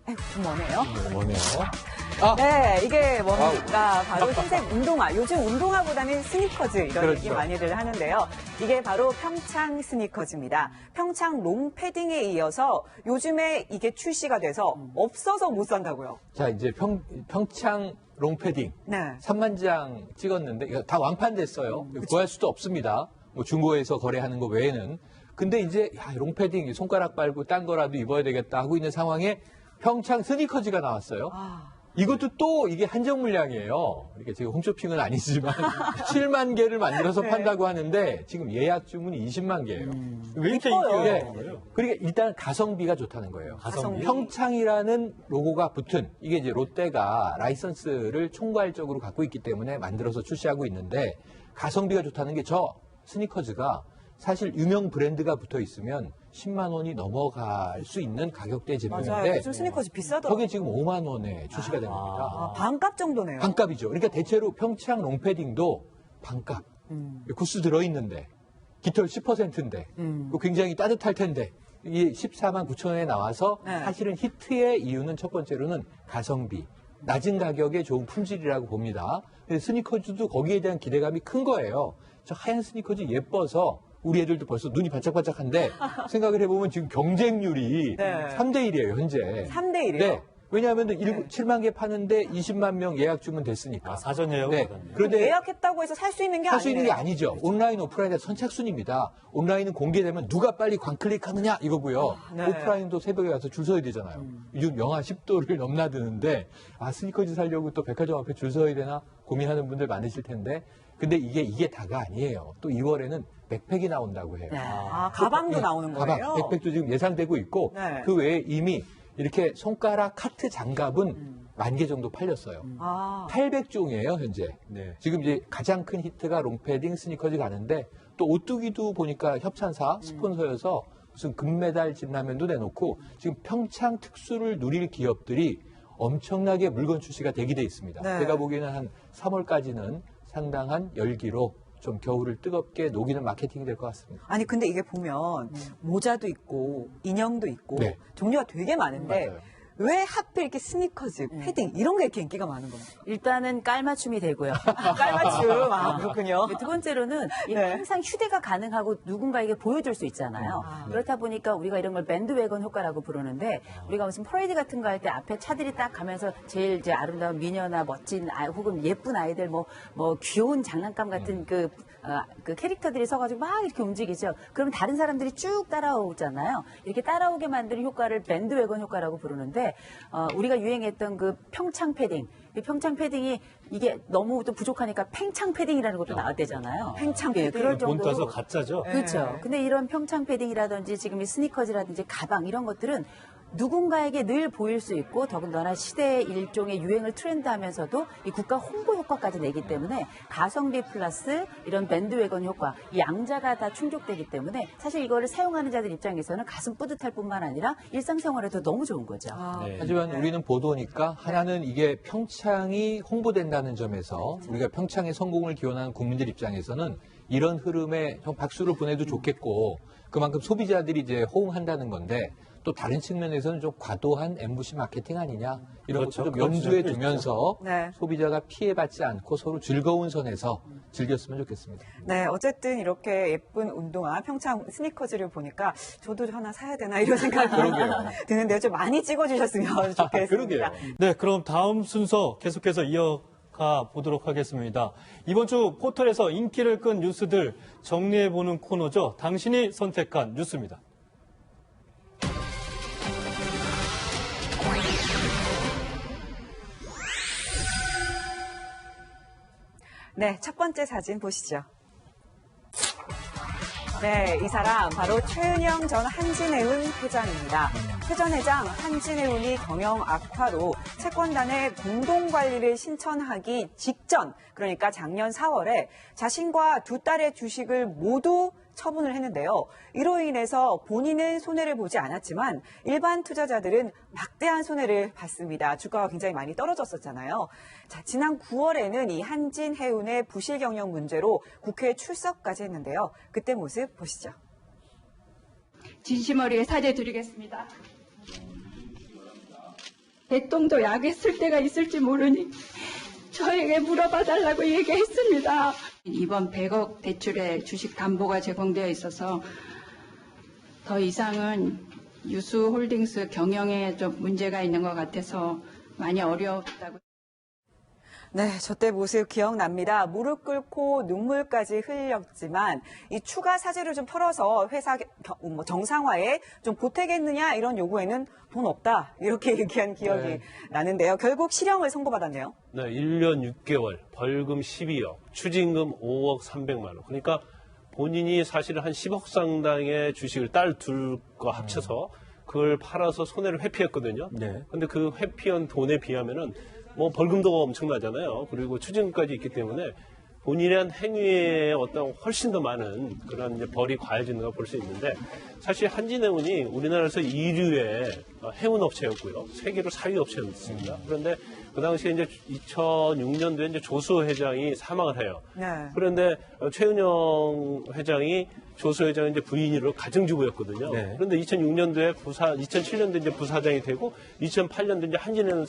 에휴, 좀 머네요. 뭐네요. 네, 이게 뭡니까? 바로 흰색 운동화. 요즘 운동화보다는 스니커즈 이런 그렇죠. 얘기 많이들 하는데요. 이게 바로 평창 스니커즈입니다. 평창 롱패딩에 이어서 요즘에 이게 출시가 돼서 없어서 못 산다고요. 자, 이제 평창 롱패딩. 네. 3만 장 찍었는데, 이거 다 완판됐어요. 구할 수도 없습니다. 뭐 중고에서 거래하는 거 외에는. 근데 이제, 롱패딩, 손가락 빨고 딴 거라도 입어야 되겠다 하고 있는 상황에 평창 스니커즈가 나왔어요. 이것도 또 이게 한정 물량이에요. 이게 지금 홈쇼핑은 아니지만 7만 개를 만들어서 네. 판다고 하는데 지금 예약 주문이 20만 개예요. 왜 이렇게 이뻐요. 인기가 예. 있는 거예요? 그러니까 일단 가성비가 좋다는 거예요. 가성비. 평창이라는 로고가 붙은 이게 이제 롯데가 라이선스를 총괄적으로 갖고 있기 때문에 만들어서 출시하고 있는데 가성비가 좋다는 게 저 스니커즈가 사실 유명 브랜드가 붙어 있으면 10만 원이 넘어갈 수 있는 가격대 맞아요. 제품인데 요즘 스니커즈 비싸더라고요. 저게 지금 5만 원에 출시가 됩니다. 반값 정도네요. 반값이죠. 그러니까 대체로 평창 롱패딩도 반값. 구스 들어있는데, 깃털 10%인데, 굉장히 따뜻할 텐데, 이게 14만 9천 원에 나와서 네. 사실은 히트의 이유는 첫 번째로는 가성비, 낮은 가격에 좋은 품질이라고 봅니다. 근데 스니커즈도 거기에 대한 기대감이 큰 거예요. 저 하얀 스니커즈 예뻐서 우리 애들도 벌써 눈이 반짝반짝한데 생각을 해보면 지금 경쟁률이 네. 3대 1이에요, 현재. 3대 1이요? 네. 왜냐하면 7만 개 파는데 20만 명 예약 주문 됐으니까. 사전 예약을 네. 받았네요. 그런데 예약했다고 해서 살 수 있는 게 살 수 아니에요. 있는 게 아니죠. 온라인, 오프라인의 선착순입니다. 온라인은 공개되면 누가 빨리 광클릭하느냐 이거고요. 네. 오프라인도 새벽에 가서 줄 서야 되잖아요. 요즘 영하 10도를 넘나드는데 스니커즈 사려고 또 백화점 앞에 줄 서야 되나 고민하는 분들 많으실 텐데 근데 이게 다가 아니에요. 또 2월에는 백팩이 나온다고 해요. 네. 가방도 네, 나오는 가방, 거예요? 백팩도 지금 예상되고 있고 네. 그 외에 이미 이렇게 손가락 카트 장갑은 10,000개 정도 팔렸어요. 800종이에요, 현재. 네. 지금 이제 가장 큰 히트가 롱패딩 스니커즈 가는데 또 오뚜기도 보니까 협찬사 스폰서여서 무슨 금메달 진라면도 내놓고 지금 평창 특수를 누릴 기업들이 엄청나게 물건 출시가 대기돼 있습니다. 네. 제가 보기에는 한 3월까지는 상당한 열기로 좀 겨울을 뜨겁게 녹이는 마케팅이 될 것 같습니다. 아니 근데 이게 보면 모자도 있고 인형도 있고 네. 종류가 되게 많은데 맞아요. 왜 하필 이렇게 스니커즈, 패딩 이런 게 이렇게 인기가 많은 겁니까? 일단은 깔맞춤이 되고요. 깔맞춤. 그렇군요. 두 번째로는 이게 네. 항상 휴대가 가능하고 누군가에게 보여줄 수 있잖아요. 그렇다 보니까 우리가 이런 걸 밴드웨건 효과라고 부르는데 우리가 무슨 퍼레이드 같은 거 할 때 앞에 차들이 딱 가면서 제일 이제 아름다운 미녀나 멋진 혹은 예쁜 아이들 뭐 귀여운 장난감 같은 그 캐릭터들이 서가지고 막 이렇게 움직이죠. 그러면 다른 사람들이 쭉 따라오잖아요. 이렇게 따라오게 만드는 효과를 밴드웨건 효과라고 부르는데 우리가 유행했던 그 평창 패딩, 이 평창 패딩이 이게 너무 또 부족하니까 팽창 패딩이라는 것도 나왔대잖아요. 팽창 예, 패딩. 그럴 돈 따서 정도로 가짜죠? 그렇죠. 근데 이런 평창 패딩이라든지 지금 이 스니커즈라든지 가방 이런 것들은 누군가에게 늘 보일 수 있고 더군다나 시대의 일종의 유행을 트렌드하면서도 이 국가 홍보 효과까지 내기 때문에 가성비 플러스 이런 밴드웨건 효과 이 양자가 다 충족되기 때문에 사실 이거를 사용하는 자들 입장에서는 가슴 뿌듯할 뿐만 아니라 일상생활에도 너무 좋은 거죠. 네. 하지만 우리는 보도니까 하나는 이게 평창이 홍보된다는 점에서 우리가 평창의 성공을 기원하는 국민들 입장에서는 이런 흐름에 좀 박수를 보내도 좋겠고 그만큼 소비자들이 이제 호응한다는 건데 또 다른 측면에서는 좀 과도한 MBC 마케팅 아니냐 이런 그렇죠. 것도 좀 그런 염두에 지적도 두면서 네. 소비자가 피해받지 않고 서로 즐거운 선에서 즐겼으면 좋겠습니다. 네, 어쨌든 이렇게 예쁜 운동화 평창 스니커즈를 보니까 저도 하나 사야 되나 이런 생각이 드는데요. 좀 많이 찍어주셨으면 좋겠습니다. 그러게요. 네, 그럼 다음 순서 계속해서 이어가 보도록 하겠습니다. 이번 주 포털에서 인기를 끈 뉴스들 정리해보는 코너죠. 당신이 선택한 뉴스입니다. 네, 첫 번째 사진 보시죠. 네, 이 사람 바로 최은영 전 한진해운 회장입니다. 회전 회장 한진해운이 경영 악화로 채권단에 공동관리를 신청하기 직전, 그러니까 작년 4월에 자신과 두 딸의 주식을 모두 처분을 했는데요. 이로 인해서 본인은 손해를 보지 않았지만 일반 투자자들은 막대한 손해를 봤습니다. 주가가 굉장히 많이 떨어졌었잖아요. 자, 지난 9월에는 이 한진해운의 부실 경영 문제로 국회에 출석까지 했는데요. 그때 모습 보시죠. 진심 어리게 사죄드리겠습니다. 대통도 약했을 때가 있을지 모르니 저에게 물어봐 달라고 얘기했습니다. 이번 100억 대출에 주식 담보가 제공되어 있어서 더 이상은 유수홀딩스 경영에 좀 문제가 있는 것 같아서 많이 어렵다고. 네, 저 때 모습 기억납니다. 무릎 꿇고 눈물까지 흘렸지만 이 추가 사재를 좀 털어서 회사 정상화에 좀 보태겠느냐 이런 요구에는 돈 없다 이렇게 얘기한 기억이 나는데요. 결국 실형을 선고받았네요. 네, 1년 6개월, 벌금 12억, 추징금 5억 300만 원. 그러니까 본인이 사실은 한 10억 상당의 주식을 딸 둘과 합쳐서 그걸 팔아서 손해를 회피했거든요. 네. 근데 그 회피한 돈에 비하면은 뭐 벌금도 엄청나잖아요. 그리고 추징금까지 있기 때문에 본인의 한 행위에 어떤 훨씬 더 많은 그런 이제 벌이 가해진다고 볼 수 있는데 사실 한진해운이 우리나라에서 2류의 해운 업체였고요. 세계로 4위 업체였습니다. 그런데 그 당시에 이제 2006년도에 이제 조수 회장이 사망을 해요. 네. 그런데 최은영 회장이 조수 회장의 이제 부인으로 가정주부였거든요. 네. 그런데 2006년도에 2007년도에 이제 부사장이 되고 2008년도에 이제 한진해운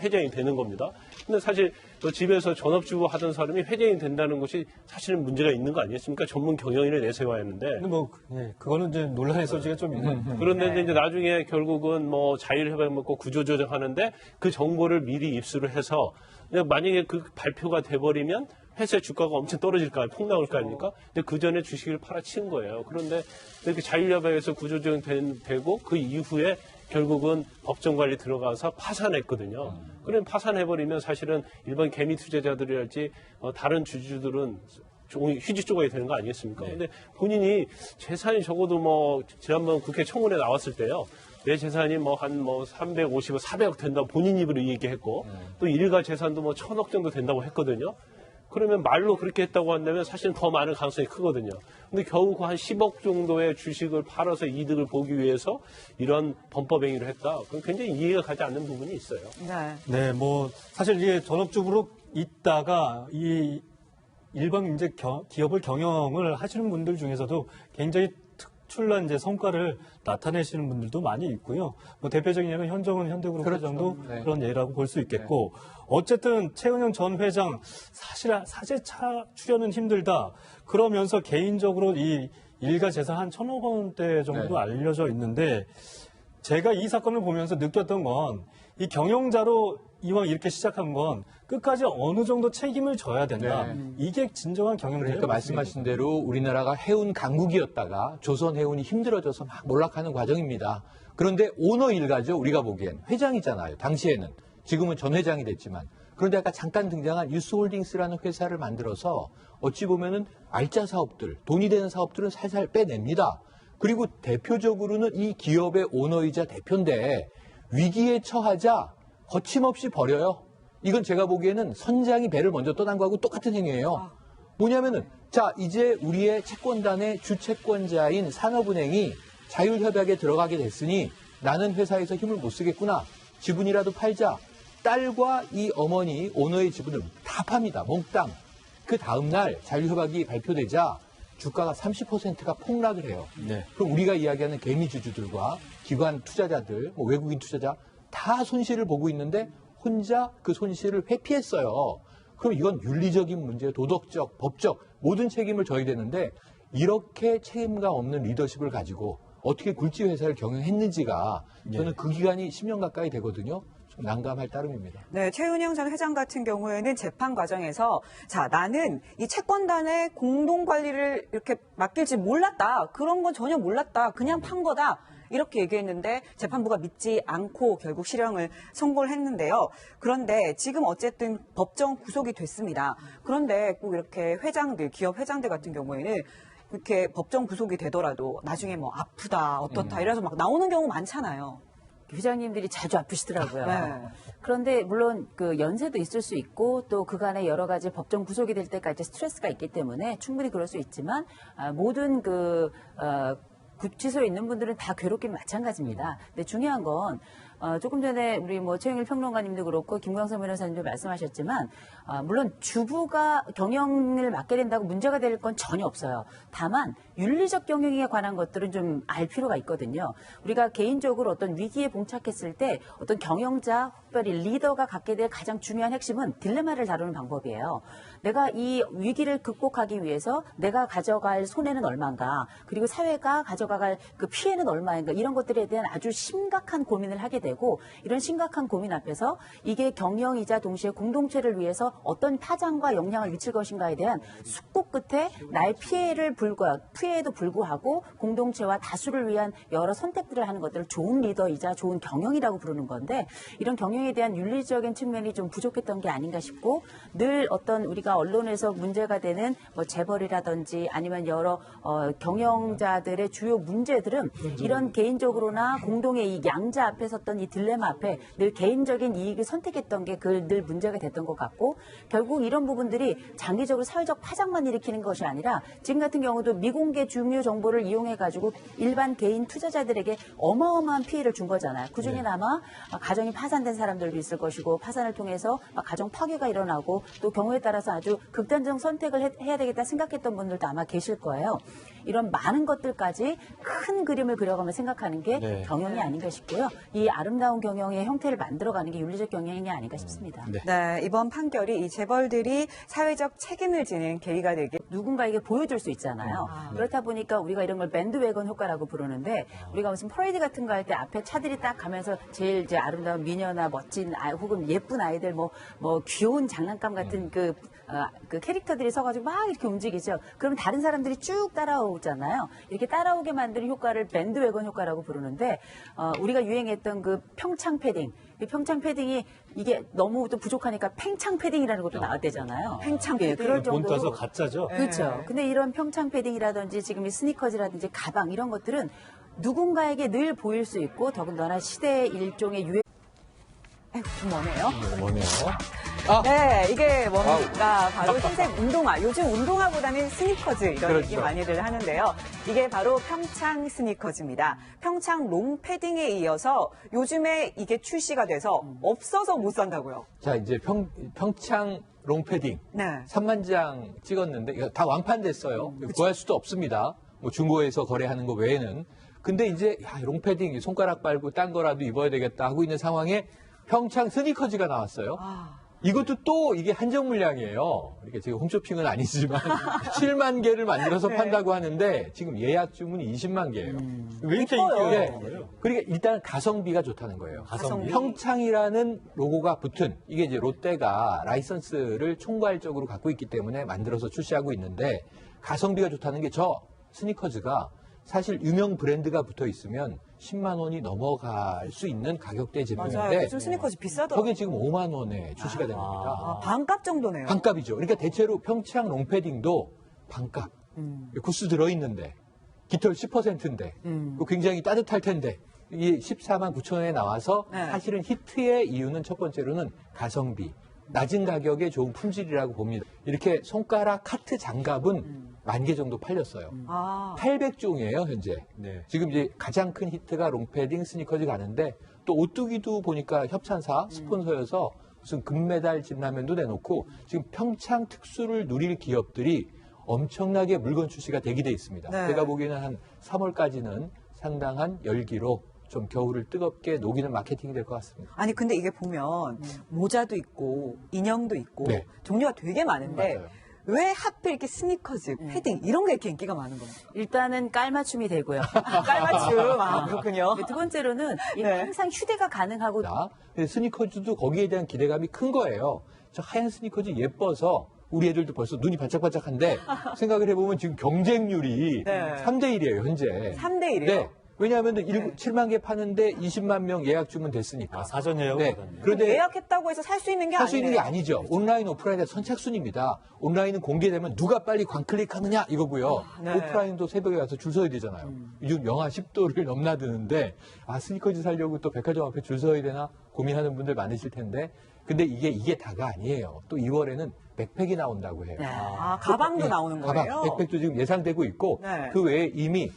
회장이 되는 겁니다. 근데 사실 또 집에서 전업주부 하던 사람이 회장이 된다는 것이 사실은 문제가 있는 거 아니겠습니까? 전문 경영인을 내세워야 하는데. 근데 뭐, 그거는 이제 논란의 소지가 좀 있는. 그런데 이제 나중에 결국은 뭐 자율협약 먹고 구조조정하는데 그 정보를 미리 입수를 해서 만약에 그 발표가 돼버리면 회사의 주가가 엄청 떨어질 거 아니에요. 폭락할 거 아닙니까? 근데 그 전에 주식을 팔아치운 거예요. 그런데 이렇게 자율협약에서 구조조정 되고 그 이후에 결국은 법정관리 들어가서 파산했거든요. 그럼 파산해버리면 사실은 일반 개미 투자자들이랄지 다른 주주들은 휴지 조각이 되는 거 아니겠습니까? 근데 본인이 재산이 적어도 뭐 지난번 국회 청문회 나왔을 때요. 내 재산이 뭐 한 350억, 400억 된다고 본인 입으로 얘기했고 또 일가 재산도 뭐 1000억 정도 된다고 했거든요. 그러면 말로 그렇게 했다고 한다면 사실은 더 많은 가능성이 크거든요. 근데 겨우 한 10억 정도의 주식을 팔아서 이득을 보기 위해서 이런 범법 행위를 했다. 그건 굉장히 이해가 가지 않는 부분이 있어요. 네. 네, 뭐, 사실 이게 전업주부로 있다가 이 일반 이제 기업을 경영을 하시는 분들 중에서도 굉장히 특출난 이제 성과를 나타내시는 분들도 많이 있고요. 뭐 대표적인 예는 현정은 현대그룹 그렇죠. 회장도 네. 그런 예라고 볼 수 있겠고, 어쨌든 최은영 전 회장 사실 사재 출연은 힘들다. 그러면서 개인적으로 이 일가 재산 한 1,000억 원대 정도 네. 알려져 있는데, 제가 이 사건을 보면서 느꼈던 건 이 경영자로 이왕 이렇게 시작한 건 끝까지 어느 정도 책임을 져야 된다. 네. 이게 진정한 경영자예요. 그러니까 말씀하신 대로 우리나라가 해운 강국이었다가 조선 해운이 힘들어져서 막 몰락하는 과정입니다. 그런데 오너 일가죠. 우리가 보기엔 회장이잖아요. 당시에는. 지금은 전 회장이 됐지만. 그런데 아까 잠깐 등장한 유스홀딩스라는 회사를 만들어서 어찌 보면은 알짜 사업들, 돈이 되는 사업들은 살살 빼냅니다. 그리고 대표적으로는 이 기업의 오너이자 대표인데 위기에 처하자 거침없이 버려요. 이건 제가 보기에는 선장이 배를 먼저 떠난 거하고 똑같은 행위예요. 뭐냐면은 자 이제 우리의 채권단의 주채권자인 산업은행이 자율협약에 들어가게 됐으니 나는 회사에서 힘을 못 쓰겠구나. 지분이라도 팔자. 딸과 이 어머니 오너의 지분을 다 팝니다. 몽땅. 그 다음날 자율협약이 발표되자 주가가 30%가 폭락을 해요. 네. 그럼 우리가 이야기하는 개미주주들과 기관 투자자들, 뭐 외국인 투자자 다 손실을 보고 있는데 혼자 그 손실을 회피했어요. 그럼 이건 윤리적인 문제, 도덕적, 법적 모든 책임을 져야 되는데 이렇게 책임감 없는 리더십을 가지고 어떻게 굴지 회사를 경영했는지가 저는 그 기간이 10년 가까이 되거든요. 좀 난감할 따름입니다. 네, 최은영 전 회장 같은 경우에는 재판 과정에서 자, 나는 이 채권단의 공동 관리를 이렇게 맡길지 몰랐다. 그런 건 전혀 몰랐다. 그냥 판 거다. 이렇게 얘기했는데 재판부가 믿지 않고 결국 실형을 선고를 했는데요. 그런데 지금 어쨌든 법정 구속이 됐습니다. 그런데 꼭 이렇게 회장들, 기업 회장들 같은 경우에는 이렇게 법정 구속이 되더라도 나중에 뭐 아프다, 어떻다 이래서 막 나오는 경우 많잖아요. 회장님들이 자주 아프시더라고요. 네. 그런데 물론 그 연세도 있을 수 있고 또 그간에 여러 가지 법정 구속이 될 때까지 스트레스가 있기 때문에 충분히 그럴 수 있지만 모든 구치소에 있는 분들은 다 괴롭긴 마찬가지입니다. 근데 중요한 건 조금 전에 우리 뭐 최영일 평론가님도 그렇고 김광선 변호사님도 말씀하셨지만 물론 주부가 경영을 맡게 된다고 문제가 될 건 전혀 없어요. 다만 윤리적 경영에 관한 것들은 좀 알 필요가 있거든요. 우리가 개인적으로 어떤 위기에 봉착했을 때 어떤 경영자, 특별히 리더가 갖게 될 가장 중요한 핵심은 딜레마를 다루는 방법이에요. 내가 이 위기를 극복하기 위해서 내가 가져갈 손해는 얼마인가, 그리고 사회가 가져갈 그 피해는 얼마인가, 이런 것들에 대한 아주 심각한 고민을 하게 되고, 이런 심각한 고민 앞에서 이게 경영이자 동시에 공동체를 위해서 어떤 파장과 영향을 미칠 것인가에 대한 숙고 끝에 나의 피해에도 불구하고 공동체와 다수를 위한 여러 선택들을 하는 것들을 좋은 리더이자 좋은 경영이라고 부르는 건데, 이런 경영에 대한 윤리적인 측면이 좀 부족했던 게 아닌가 싶고, 늘 어떤 우리가 언론에서 문제가 되는 뭐 재벌이라든지 아니면 여러 경영자들의 주요 문제들은 이런 개인적으로나 공동의 이 양자 앞에 섰던 이 딜레마 앞에 늘 개인적인 이익을 선택했던 게 늘 문제가 됐던 것 같고, 결국 이런 부분들이 장기적으로 사회적 파장만 일으키는 것이 아니라 지금 같은 경우도 미공개 중요 정보를 이용해 가지고 일반 개인 투자자들에게 어마어마한 피해를 준 거잖아요. 그중에 아마 가정이 파산된 사람들도 있을 것이고, 파산을 통해서 가정 파괴가 일어나고, 또 경우에 따라서 아주 극단적 선택을 해야 되겠다 생각했던 분들도 아마 계실 거예요. 이런 많은 것들까지 큰 그림을 그려가며 생각하는 게 경영이 아닌가 싶고요. 이 아름다운 경영의 형태를 만들어가는 게 윤리적 경영이 아닌가 싶습니다. 네, 이번 판결이 이 재벌들이 사회적 책임을 지는 계기가 되게 누군가에게 보여줄 수 있잖아요. 그렇다 보니까 우리가 이런 걸 밴드웨건 효과라고 부르는데, 우리가 무슨 퍼레이드 같은 거 할 때 앞에 차들이 딱 가면서 제일 이제 아름다운 미녀나 멋진 혹은 예쁜 아이들 뭐 귀여운 장난감 같은 그 캐릭터들이 서가지고 막 이렇게 움직이죠. 그러면 다른 사람들이 쭉 따라오잖아요. 이렇게 따라오게 만드는 효과를 밴드웨건 효과라고 부르는데, 우리가 유행했던 그 평창 패딩, 이 평창 패딩이 이게 너무 또 부족하니까 팽창 패딩이라는 것도 나왔대잖아요. 팽창 패딩. 그럴 돈 따서 정도로. 가짜죠. 그렇죠. 근데 이런 평창 패딩이라든지 지금 이 스니커즈라든지 가방, 이런 것들은 누군가에게 늘 보일 수 있고, 더군다나 시대의 일종의 유행. 좀 머네요. 뭐네요. 네, 이게 뭔가 바로 흰색 운동화. 요즘 운동화보다는 스니커즈 이런 그렇죠. 얘기 많이들 하는데요. 이게 바로 평창 스니커즈입니다. 평창 롱 패딩에 이어서 요즘에 이게 출시가 돼서 없어서 못 산다고요. 자, 이제 평창 롱패딩. 네. 3만 장 찍었는데, 이거 다 완판됐어요. 구할 수도 없습니다. 뭐 중고에서 거래하는 거 외에는. 근데 이제, 롱패딩, 손가락 빨고 딴 거라도 입어야 되겠다 하고 있는 상황에 평창 스니커즈가 나왔어요. 이것도 또 이게 한정 물량이에요. 이게 지금 홈쇼핑은 아니지만 7만 개를 만들어서 판다고 하는데 지금 예약 주문이 20만 개예요. 왜 이렇게 이뻐요. 인기가 예. 많은 거예요? 그러니까 일단 가성비가 좋다는 거예요. 가성비. 평창이라는 로고가 붙은, 이게 이제 롯데가 라이선스를 총괄적으로 갖고 있기 때문에 만들어서 출시하고 있는데, 가성비가 좋다는 게 저 스니커즈가 사실 유명 브랜드가 붙어 있으면 10만 원이 넘어갈 수 있는 가격대 맞아요. 제품인데, 요즘 스니커즈 비싸더라고요. 저게 지금 5만 원에 출시가 됩니다. 반값 정도네요. 반값이죠. 그러니까 대체로 평창 롱패딩도 반값. 구스 들어있는데, 깃털 10%인데, 굉장히 따뜻할 텐데, 이게 14만 9천 원에 나와서 네. 사실은 히트의 이유는 첫 번째로는 가성비, 낮은 가격에 좋은 품질이라고 봅니다. 이렇게 손가락 카트 장갑은 10,000개 정도 팔렸어요. 800종이에요, 현재. 네. 지금 이제 가장 큰 히트가 롱패딩, 스니커즈 가는데, 또 오뚜기도 보니까 협찬사, 스폰서여서 무슨 금메달 진라면도 내놓고, 지금 평창 특수를 누릴 기업들이 엄청나게 물건 출시가 대기돼 있습니다. 네. 제가 보기에는 한 3월까지는 상당한 열기로 좀 겨울을 뜨겁게 녹이는 마케팅이 될 것 같습니다. 아니 근데 이게 보면 모자도 있고 인형도 있고 네. 종류가 되게 많은데 맞아요. 왜 하필 이렇게 스니커즈, 패딩 이런 게 이렇게 인기가 많은 겁니까? 일단은 깔맞춤이 되고요. 깔맞춤. 그렇군요. 두 번째로는 네. 항상 휴대가 가능하고, 근데 스니커즈도 거기에 대한 기대감이 큰 거예요. 저 하얀 스니커즈 예뻐서 우리 애들도 벌써 눈이 반짝반짝한데, 생각을 해보면 지금 경쟁률이 네. 3대1이에요, 현재. 3대1이요? 네. 왜냐하면 7만 개 파는데 20만 명 예약 주문 됐으니까. 사전 예약을 네. 받았네요. 그런데 예약했다고 해서 살 수 있는 게 할 수 있는 게 아니네요. 아니죠. 온라인, 오프라인의 선착순입니다. 온라인은 공개되면 누가 빨리 광클릭하느냐 이거고요. 네. 오프라인도 새벽에 가서 줄 서야 되잖아요. 요즘 영하 10도를 넘나드는데, 스니커즈 사려고 또 백화점 앞에 줄 서야 되나 고민하는 분들 많으실 텐데, 근데 이게 다가 아니에요. 또 2월에는 백팩이 나온다고 해요. 가방도 예, 나오는 거예요? 가방, 백팩도 지금 예상되고 있고, 네. 그 외에 이미